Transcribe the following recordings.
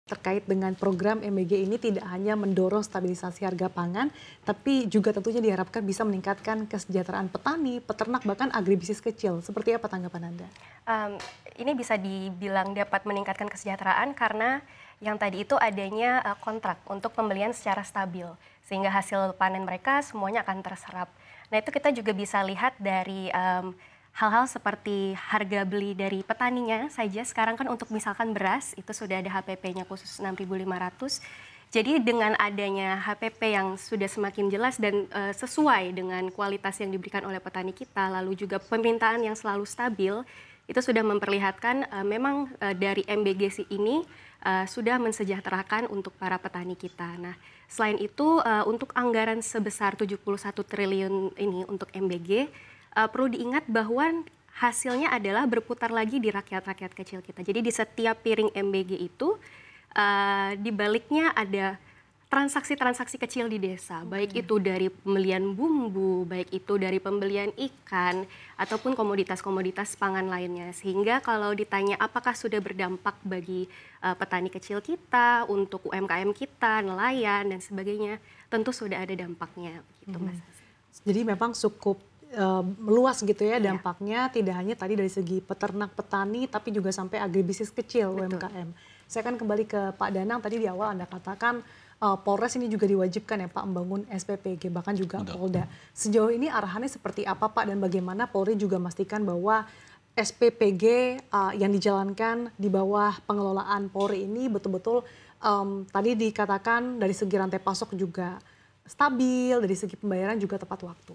Terkait dengan program MBG ini tidak hanya mendorong stabilisasi harga pangan, tapi juga tentunya diharapkan bisa meningkatkan kesejahteraan petani, peternak, bahkan agribisnis kecil. Seperti apa tanggapan Anda? Mmm, ini bisa dibilang dapat meningkatkan kesejahteraan karena yang tadi itu adanya, kontrak untuk pembelian secara stabil, sehingga hasil panen mereka semuanya akan terserap. Nah, itu kita juga bisa lihat dari, hal-hal seperti harga beli dari petaninya saja sekarang kan untuk misalkan beras itu sudah ada HPP-nya khusus 6.500. Jadi dengan adanya HPP yang sudah semakin jelas dan, sesuai dengan kualitas yang diberikan oleh petani kita, lalu juga permintaan yang selalu stabil, itu sudah memperlihatkan, memang, dari MBGC ini, sudah mensejahterakan untuk para petani kita. Nah, selain itu, untuk anggaran sebesar 71 triliun ini untuk MBG, perlu diingat bahwa hasilnya adalah berputar lagi di rakyat-rakyat kecil kita. Jadi di setiap piring MBG itu, di baliknya ada transaksi-transaksi kecil di desa, baik itu dari pembelian bumbu, baik itu dari pembelian ikan, ataupun komoditas-komoditas pangan lainnya. Sehingga kalau ditanya apakah sudah berdampak bagi petani kecil kita, untuk UMKM kita, nelayan, dan sebagainya, tentu sudah ada dampaknya, begitu Mas. Jadi memang cukup meluas gitu ya Iya, dampaknya, tidak hanya tadi dari segi peternak, petani, tapi juga sampai agribisnis kecil betul. UMKM. Saya akan kembali ke Pak Danang, tadi di awal Anda katakan Polres ini juga diwajibkan ya Pak membangun SPPG, bahkan juga Betul. Polda. Sejauh ini arahannya seperti apa Pak dan bagaimana Polri juga memastikan bahwa SPPG yang dijalankan di bawah pengelolaan Polri ini betul-betul tadi dikatakan dari segi rantai pasok juga stabil, dari segi pembayaran juga tepat waktu.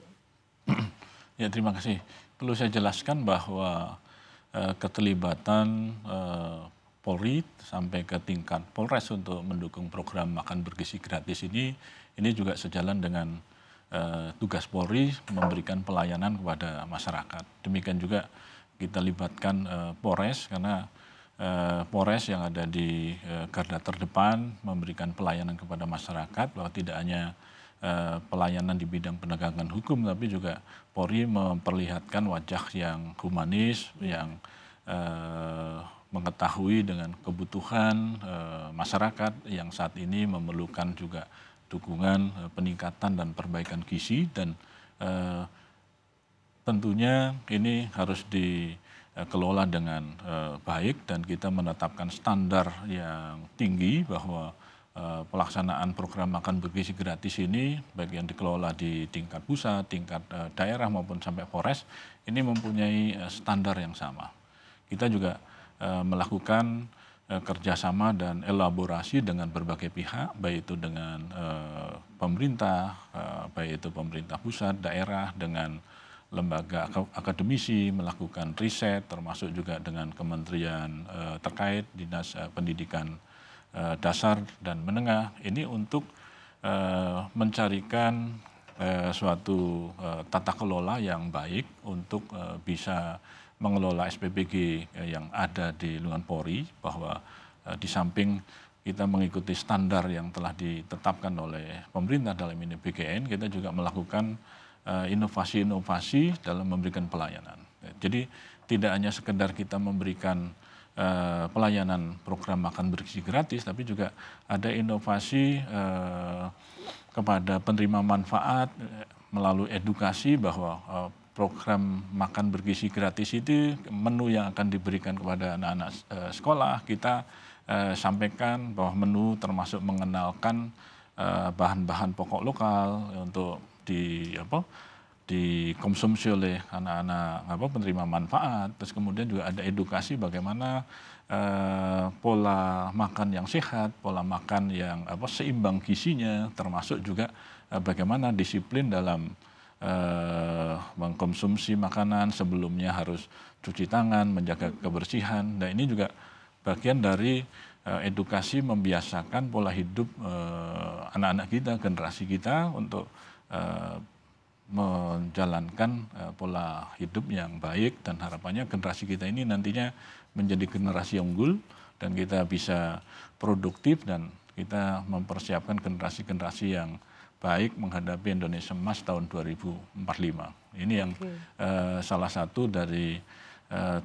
Ya, terima kasih. Perlu saya jelaskan bahwa keterlibatan Polri sampai ke tingkat Polres untuk mendukung program makan bergizi gratis ini juga sejalan dengan tugas Polri memberikan pelayanan kepada masyarakat. Demikian juga kita libatkan Polres karena Polres yang ada di garda terdepan memberikan pelayanan kepada masyarakat bahwa tidak hanya pelayanan di bidang penegakan hukum, tapi juga Polri memperlihatkan wajah yang humanis, yang mengetahui dengan kebutuhan masyarakat yang saat ini memerlukan juga dukungan peningkatan dan perbaikan gizi dan tentunya ini harus dikelola dengan baik dan kita menetapkan standar yang tinggi bahwa pelaksanaan program makan bergizi gratis ini baik yang dikelola di tingkat pusat, tingkat daerah maupun sampai Polres ini mempunyai standar yang sama. Kita juga melakukan kerjasama dan elaborasi dengan berbagai pihak, baik itu dengan pemerintah, baik itu pemerintah pusat, daerah, dengan lembaga akademisi melakukan riset, termasuk juga dengan kementerian terkait, dinas pendidikan dasar dan menengah ini untuk mencarikan suatu tata kelola yang baik untuk bisa mengelola SPPG yang ada di lingkungan Polri bahwa di samping kita mengikuti standar yang telah ditetapkan oleh pemerintah dalam ini BGN, kita juga melakukan inovasi-inovasi dalam memberikan pelayanan. Jadi tidak hanya sekedar kita memberikan pelayanan program makan bergizi gratis, tapi juga ada inovasi kepada penerima manfaat melalui edukasi bahwa program makan bergizi gratis itu menu yang akan diberikan kepada anak-anak sekolah kita sampaikan bahwa menu termasuk mengenalkan bahan-bahan pokok lokal untuk dikonsumsi oleh anak-anak penerima manfaat. Terus kemudian juga ada edukasi bagaimana pola makan yang sehat, pola makan yang seimbang gizinya, termasuk juga bagaimana disiplin dalam mengkonsumsi makanan sebelumnya harus cuci tangan, menjaga kebersihan. Dan ini juga bagian dari edukasi membiasakan pola hidup anak-anak kita, generasi kita untuk menjalankan pola hidup yang baik dan harapannya generasi kita ini nantinya menjadi generasi yang unggul dan kita bisa produktif dan kita mempersiapkan generasi-generasi yang baik menghadapi Indonesia Emas tahun 2045. Ini yang salah satu dari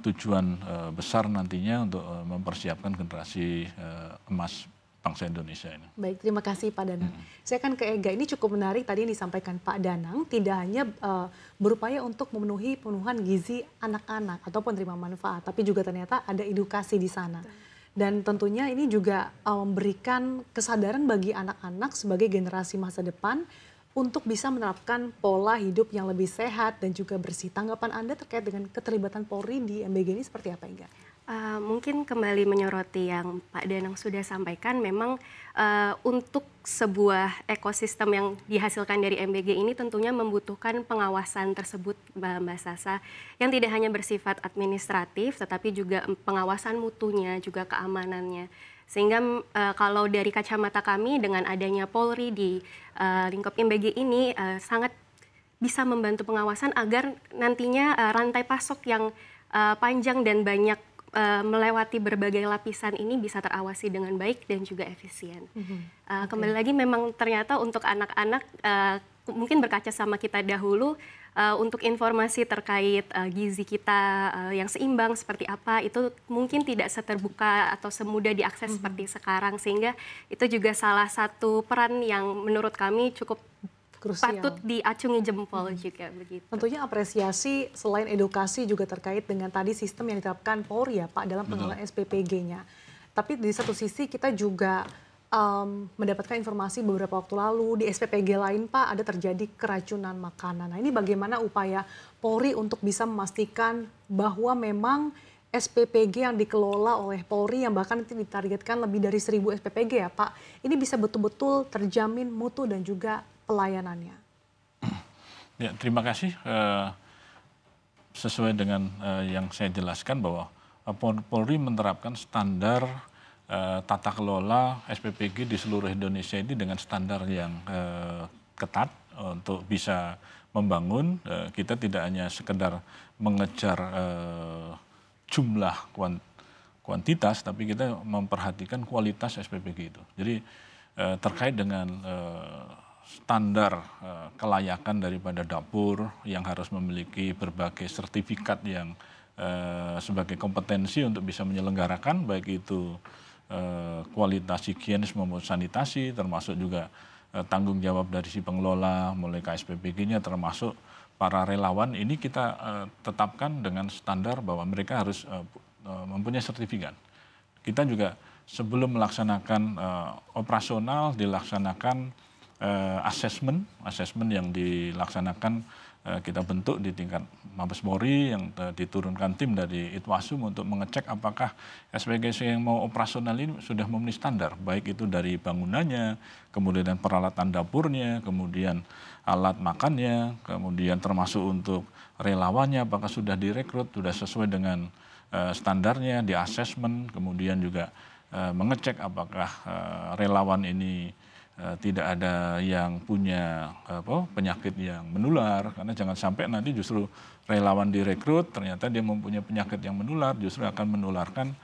tujuan besar nantinya untuk mempersiapkan generasi emas bangsa Indonesia ini. Baik, terima kasih Pak Danang. Saya akan ke Ega. Ini cukup menarik tadi yang disampaikan Pak Danang, tidak hanya berupaya untuk memenuhi pemenuhan gizi anak-anak atau penerima manfaat, tapi juga ternyata ada edukasi di sana. Dan tentunya ini juga memberikan kesadaran bagi anak-anak sebagai generasi masa depan untuk bisa menerapkan pola hidup yang lebih sehat dan juga bersih. Tanggapan Anda terkait dengan keterlibatan Polri di MBG ini seperti apa, Ega? Mungkin kembali menyoroti yang Pak Danang sudah sampaikan, memang untuk sebuah ekosistem yang dihasilkan dari MBG ini tentunya membutuhkan pengawasan tersebut, Mbak Sasa, yang tidak hanya bersifat administratif, tetapi juga pengawasan mutunya, juga keamanannya. Sehingga kalau dari kacamata kami dengan adanya Polri di lingkup MBG ini sangat bisa membantu pengawasan agar nantinya rantai pasok yang panjang dan banyak melewati berbagai lapisan ini bisa terawasi dengan baik dan juga efisien. Kembali lagi memang ternyata untuk anak-anak mungkin berkaca sama kita dahulu, untuk informasi terkait gizi kita yang seimbang seperti apa itu mungkin tidak seterbuka atau semudah diakses seperti sekarang, sehingga itu juga salah satu peran yang menurut kami cukup krusial, patut diacungi jempol juga begitu. Tentunya apresiasi selain edukasi juga terkait dengan tadi sistem yang diterapkan Polri ya Pak dalam pengelolaan SPPG-nya. Tapi di satu sisi kita juga mendapatkan informasi beberapa waktu lalu di SPPG lain Pak ada terjadi keracunan makanan. Nah ini bagaimana upaya Polri untuk bisa memastikan bahwa memang SPPG yang dikelola oleh Polri yang bahkan ditargetkan lebih dari 1.000 SPPG ya Pak, ini bisa betul-betul terjamin mutu dan juga pelayanannya. Ya, terima kasih. Sesuai dengan yang saya jelaskan bahwa Polri menerapkan standar tata kelola SPPG di seluruh Indonesia ini dengan standar yang ketat untuk bisa membangun. Kita tidak hanya sekedar mengejar jumlah kuantitas, tapi kita memperhatikan kualitas SPPG itu. Jadi terkait dengan standar kelayakan daripada dapur yang harus memiliki berbagai sertifikat yang sebagai kompetensi untuk bisa menyelenggarakan, baik itu kualitas higienis maupun sanitasi, termasuk juga tanggung jawab dari si pengelola, mulai KSPPG-nya termasuk para relawan, ini kita tetapkan dengan standar bahwa mereka harus mempunyai sertifikat. Kita juga sebelum melaksanakan operasional dilaksanakan asesmen yang dilaksanakan kita bentuk di tingkat Mabes Polri yang diturunkan tim dari Itwasum untuk mengecek apakah SPPG yang mau operasional ini sudah memenuhi standar, baik itu dari bangunannya, kemudian peralatan dapurnya, kemudian alat makannya, kemudian termasuk untuk relawannya apakah sudah direkrut, sudah sesuai dengan standarnya, di asesmen, kemudian juga mengecek apakah relawan ini tidak ada yang punya penyakit yang menular, karena jangan sampai nanti justru relawan direkrut ternyata dia mempunyai penyakit yang menular, justru akan menularkan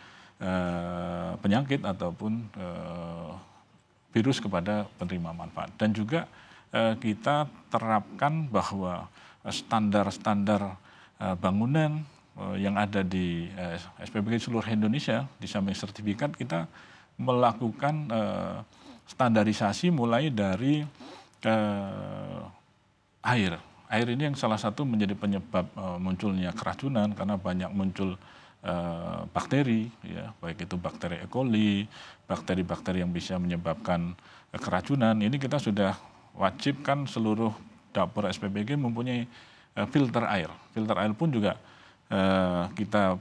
penyakit ataupun virus kepada penerima manfaat. Dan juga kita terapkan bahwa standar-standar bangunan yang ada di SPPG seluruh Indonesia, di samping sertifikat kita melakukan standarisasi mulai dari air. Air ini yang salah satu menjadi penyebab munculnya keracunan karena banyak muncul bakteri, ya, baik itu bakteri E. coli, bakteri-bakteri yang bisa menyebabkan keracunan. Ini kita sudah wajibkan seluruh dapur SPPG mempunyai filter air. Filter air pun juga kita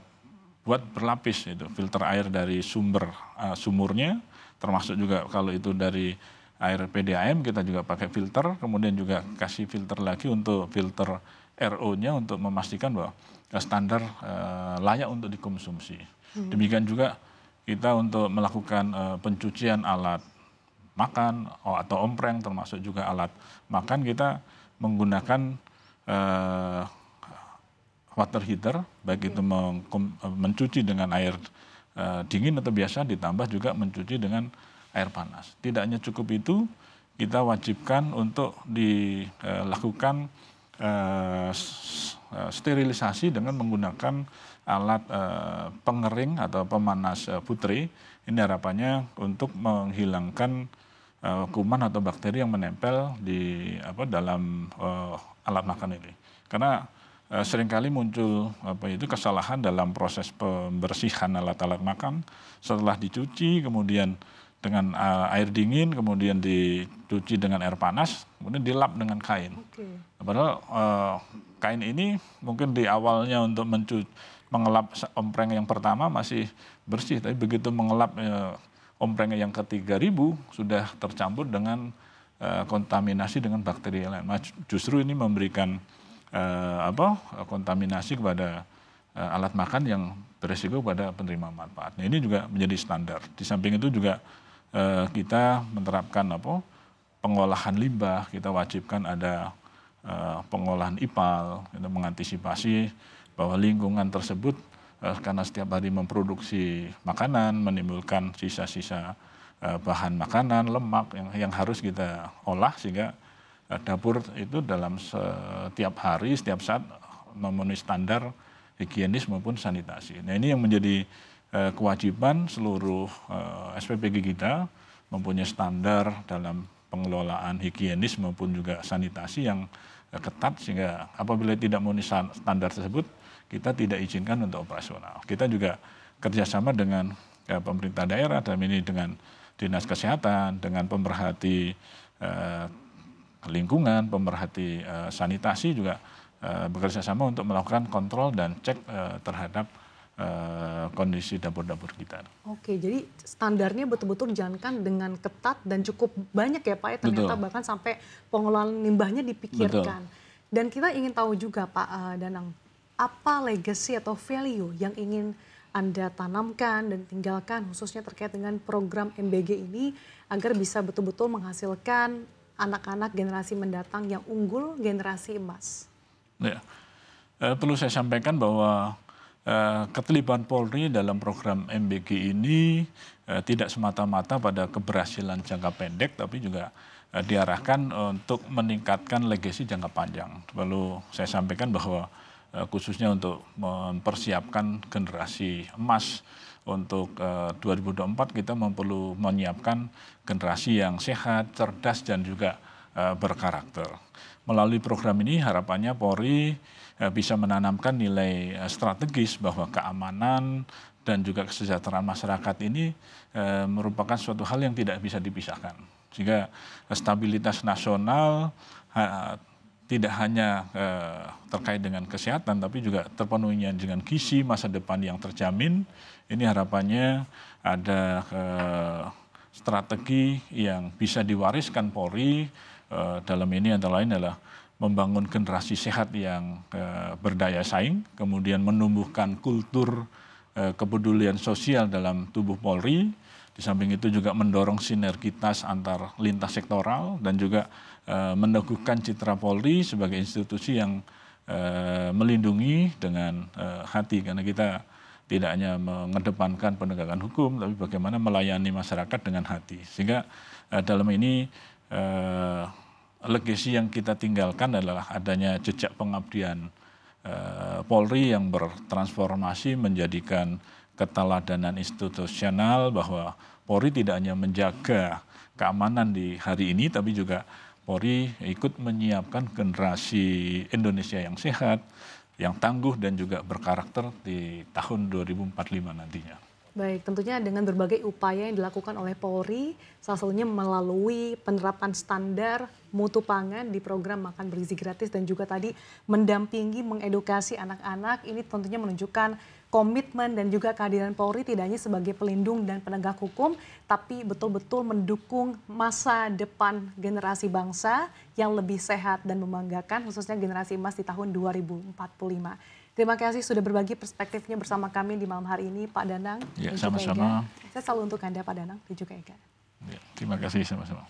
buat berlapis, itu filter air dari sumurnya, termasuk juga kalau itu dari air PDAM kita juga pakai filter, kemudian juga kasih filter lagi untuk filter RO-nya untuk memastikan bahwa standar layak untuk dikonsumsi. Demikian juga kita untuk melakukan pencucian alat makan atau ompreng, termasuk juga alat makan, kita menggunakan water heater, baik itu mencuci dengan air dingin atau biasa, ditambah juga mencuci dengan air panas. Tidak hanya cukup itu, kita wajibkan untuk dilakukan sterilisasi dengan menggunakan alat pengering atau pemanas putri Ini harapannya untuk menghilangkan kuman atau bakteri yang menempel di dalam alat makan ini. Karena seringkali muncul kesalahan dalam proses pembersihan alat-alat makan setelah dicuci, kemudian dengan air dingin, kemudian dicuci dengan air panas, kemudian dilap dengan kain. Padahal kain ini mungkin di awalnya untuk mengelap ompreng yang pertama masih bersih, tapi begitu mengelap ompreng yang ke-3000 sudah tercampur dengan kontaminasi dengan bakteri yang lain. Justru ini memberikan kontaminasi kepada alat makan yang beresiko pada penerima manfaat. Nah, ini juga menjadi standar. Di samping itu juga kita menerapkan pengolahan limbah, kita wajibkan ada pengolahan IPAL, kita mengantisipasi bahwa lingkungan tersebut karena setiap hari memproduksi makanan, menimbulkan sisa-sisa bahan makanan, lemak yang harus kita olah, sehingga dapur itu dalam setiap hari, setiap saat memenuhi standar higienis maupun sanitasi. Nah, ini yang menjadi kewajiban seluruh SPPG kita, mempunyai standar dalam pengelolaan higienis maupun juga sanitasi yang ketat, sehingga apabila tidak memenuhi standar tersebut, kita tidak izinkan untuk operasional. Kita juga kerjasama dengan pemerintah daerah, dalam ini dengan Dinas Kesehatan, dengan pemerhati lingkungan, pemerhati sanitasi juga bekerja sama untuk melakukan kontrol dan cek terhadap kondisi dapur-dapur kita. Oke, jadi standarnya betul-betul dijalankan dengan ketat dan cukup banyak ya Pak ya, ternyata Betul. bahkan sampai pengelolaan limbahnya dipikirkan. Betul. Dan kita ingin tahu juga Pak Danang, apa legacy atau value yang ingin Anda tanamkan dan tinggalkan khususnya terkait dengan program MBG ini agar bisa betul-betul menghasilkan anak-anak generasi mendatang yang unggul, generasi emas? Ya. Perlu saya sampaikan bahwa keterlibatan Polri dalam program MBG ini tidak semata-mata pada keberhasilan jangka pendek, tapi juga diarahkan untuk meningkatkan legasi jangka panjang. Perlu saya sampaikan bahwa khususnya untuk mempersiapkan generasi emas untuk 2024, kita perlu menyiapkan generasi yang sehat, cerdas, dan juga berkarakter. Melalui program ini harapannya Polri bisa menanamkan nilai strategis bahwa keamanan dan juga kesejahteraan masyarakat ini merupakan suatu hal yang tidak bisa dipisahkan. Sehingga stabilitas nasional tidak hanya terkait dengan kesehatan, tapi juga terpenuhinya dengan gizi, masa depan yang terjamin. Ini harapannya ada strategi yang bisa diwariskan Polri dalam ini antara lain adalah membangun generasi sehat yang berdaya saing, kemudian menumbuhkan kultur kepedulian sosial dalam tubuh Polri. Di samping itu juga mendorong sinergitas antar lintas sektoral dan juga meneguhkan citra Polri sebagai institusi yang melindungi dengan hati, karena kita tidak hanya mengedepankan penegakan hukum, tapi bagaimana melayani masyarakat dengan hati. Sehingga dalam ini legasi yang kita tinggalkan adalah adanya jejak pengabdian Polri yang bertransformasi menjadikan keteladanan institusional, bahwa Polri tidak hanya menjaga keamanan di hari ini, tapi juga Polri ikut menyiapkan generasi Indonesia yang sehat, yang tangguh, dan juga berkarakter di tahun 2045 nantinya. Baik, tentunya dengan berbagai upaya yang dilakukan oleh Polri, salah satunya melalui penerapan standar mutu pangan di program makan bergizi gratis dan juga tadi mendampingi, mengedukasi anak-anak, ini tentunya menunjukkan komitmen dan juga kehadiran Polri tidak hanya sebagai pelindung dan penegak hukum, tapi betul-betul mendukung masa depan generasi bangsa yang lebih sehat dan membanggakan, khususnya generasi emas di tahun 2045. Terima kasih sudah berbagi perspektifnya bersama kami di malam hari ini, Pak Danang. Ya, sama-sama. Saya selalu untuk Anda, Pak Danang, dan juga Ega. Ya, terima kasih, sama-sama.